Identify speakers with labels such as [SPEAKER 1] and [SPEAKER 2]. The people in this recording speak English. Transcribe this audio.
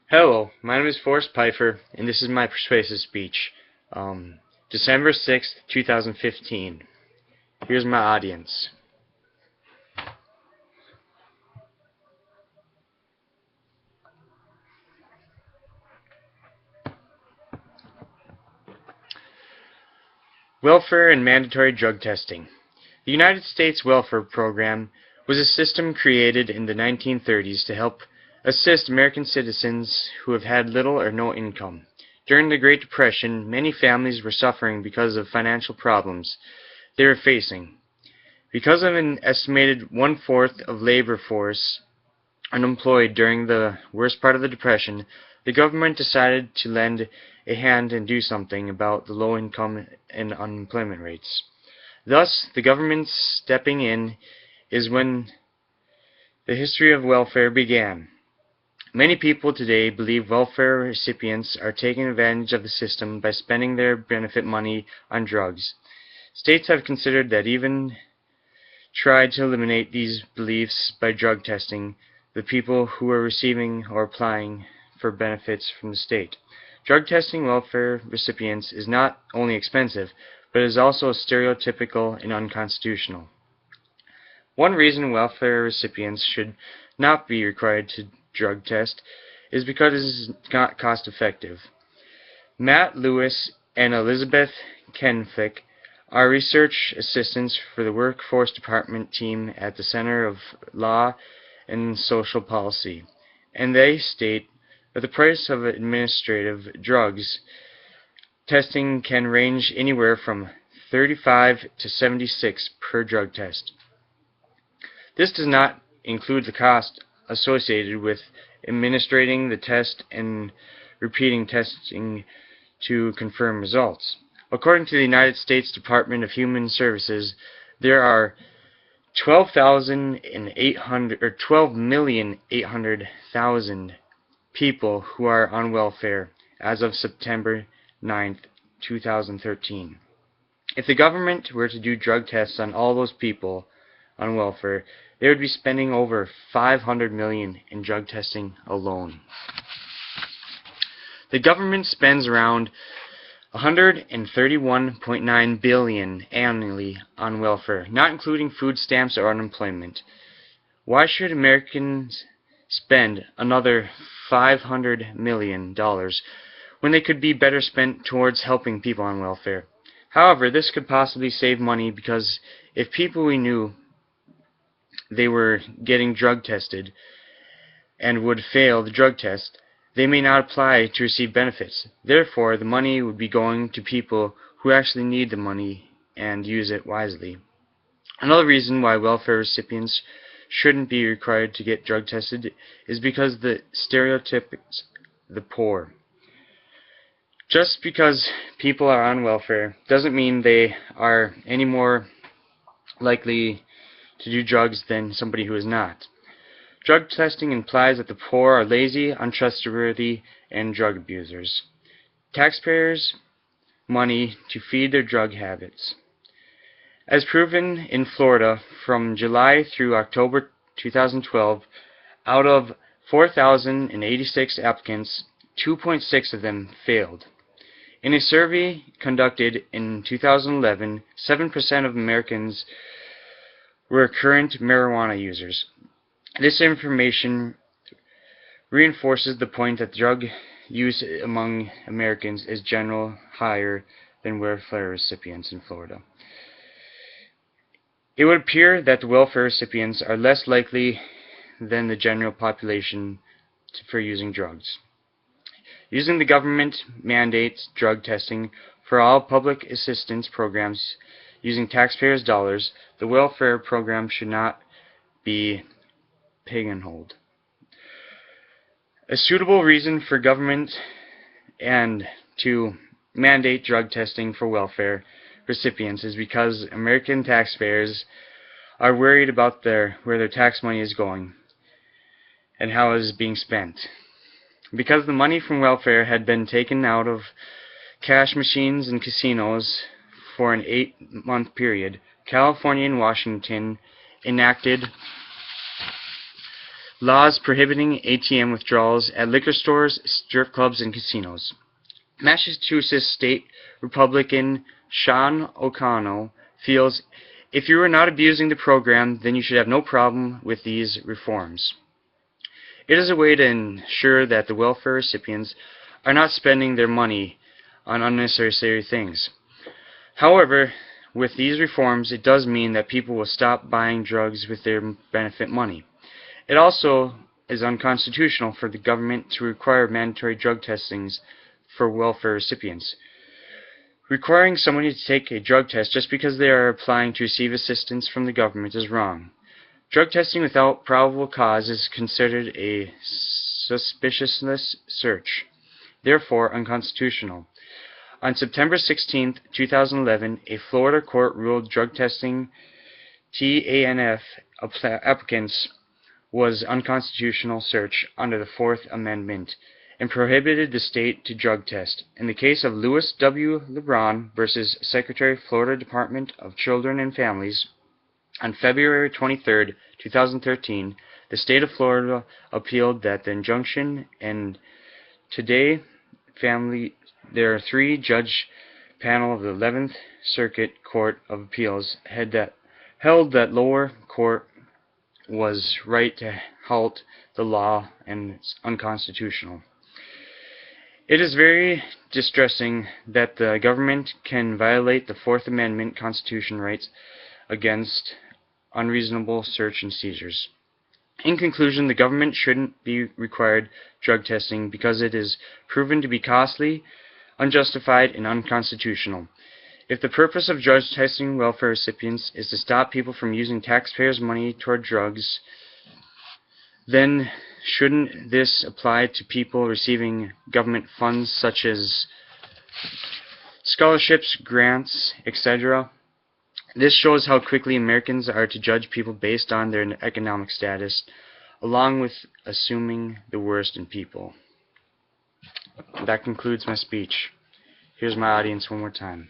[SPEAKER 1] Hello, my name is Forrest Pifer, and this is my persuasive speech. December 6th, 2015. Here's my audience. Welfare and mandatory drug testing. The United States Welfare Program was a system created in the 1930s to help assist American citizens who have had little or no income. During the Great Depression, many families were suffering because of financial problems they were facing. Because of an estimated one-fourth of labor force unemployed during the worst part of the Depression, the government decided to lend a hand and do something about the low income and unemployment rates. Thus, the government stepping in is when the history of welfare began. Many people today believe welfare recipients are taking advantage of the system by spending their benefit money on drugs. States have considered that even tried to eliminate these beliefs by drug testing the people who are receiving or applying for benefits from the state. Drug testing welfare recipients is not only expensive, but is also stereotypical and unconstitutional. One reason welfare recipients should not be required to drug test is because it is not cost effective. Matt Lewis and Elizabeth Kenfick are research assistants for the Workforce Department team at the Center of Law and Social Policy, and they state that the price of administrative drugs testing can range anywhere from $35 to $76 per drug test. This does not include the cost associated with administering the test and repeating testing to confirm results. According to the United States Department of Human Services, there are 12,800,000 people who are on welfare as of September 9th, 2013. If the government were to do drug tests on all those people on welfare, they would be spending over $500 million in drug testing alone. The government spends around $131.9 billion annually on welfare, not including food stamps or unemployment. Why should Americans spend another $500 million when they could be better spent towards helping people on welfare? However, this could possibly save money because if people we knew they were getting drug tested and would fail the drug test, they may not apply to receive benefits. Therefore, the money would be going to people who actually need the money and use it wisely. Another reason why welfare recipients shouldn't be required to get drug tested is because the stereotypes the poor. Just because people are on welfare doesn't mean they are any more likely to do drugs than somebody who is not. Drug testing implies that the poor are lazy, untrustworthy, and drug abusers. Taxpayers' money to feed their drug habits. As proven in Florida from July through October 2012, out of 4,086 applicants, 2.6 of them failed. In a survey conducted in 2011, 7% of Americans were current marijuana users. This information reinforces the point that drug use among Americans is generally higher than welfare recipients in Florida. It would appear that the welfare recipients are less likely than the general population for using drugs. Using the government mandates drug testing for all public assistance programs using taxpayers' dollars, the welfare program should not be pigeonholed. A suitable reason for government and to mandate drug testing for welfare recipients is because American taxpayers are worried about where their tax money is going and how it is being spent. Because the money from welfare had been taken out of cash machines and casinos for an 8-month period, California and Washington enacted Laws prohibiting ATM withdrawals at liquor stores, strip clubs, and casinos. Massachusetts State Republican Sean O'Connell feels if you are not abusing the program, then you should have no problem with these reforms. It is a way to ensure that the welfare recipients are not spending their money on unnecessary things. However, with these reforms, it does mean that people will stop buying drugs with their benefit money. It also is unconstitutional for the government to require mandatory drug testings for welfare recipients. Requiring somebody to take a drug test just because they are applying to receive assistance from the government is wrong. Drug testing without probable cause is considered a suspiciousness search, therefore unconstitutional. On September 16, 2011, a Florida court ruled drug testing TANF applicants was unconstitutional search under the Fourth Amendment and prohibited the state to drug test. In the case of Lewis W. LeBron versus Secretary of Florida Department of Children and Families, on February 23, 2013, the state of Florida appealed that the injunction, and today there are three-judge panel of the 11th Circuit Court of Appeals held that lower court was right to halt the law and it's unconstitutional. It is very distressing that the government can violate the Fourth Amendment Constitution rights against unreasonable search and seizures. In conclusion, the government shouldn't be required drug testing because it is proven to be costly, unjustified, and unconstitutional. If the purpose of drug testing welfare recipients is to stop people from using taxpayers' money toward drugs, then shouldn't this apply to people receiving government funds such as scholarships, grants, etc.? This shows how quickly Americans are to judge people based on their economic status, along with assuming the worst in people. That concludes my speech. Here's my audience one more time.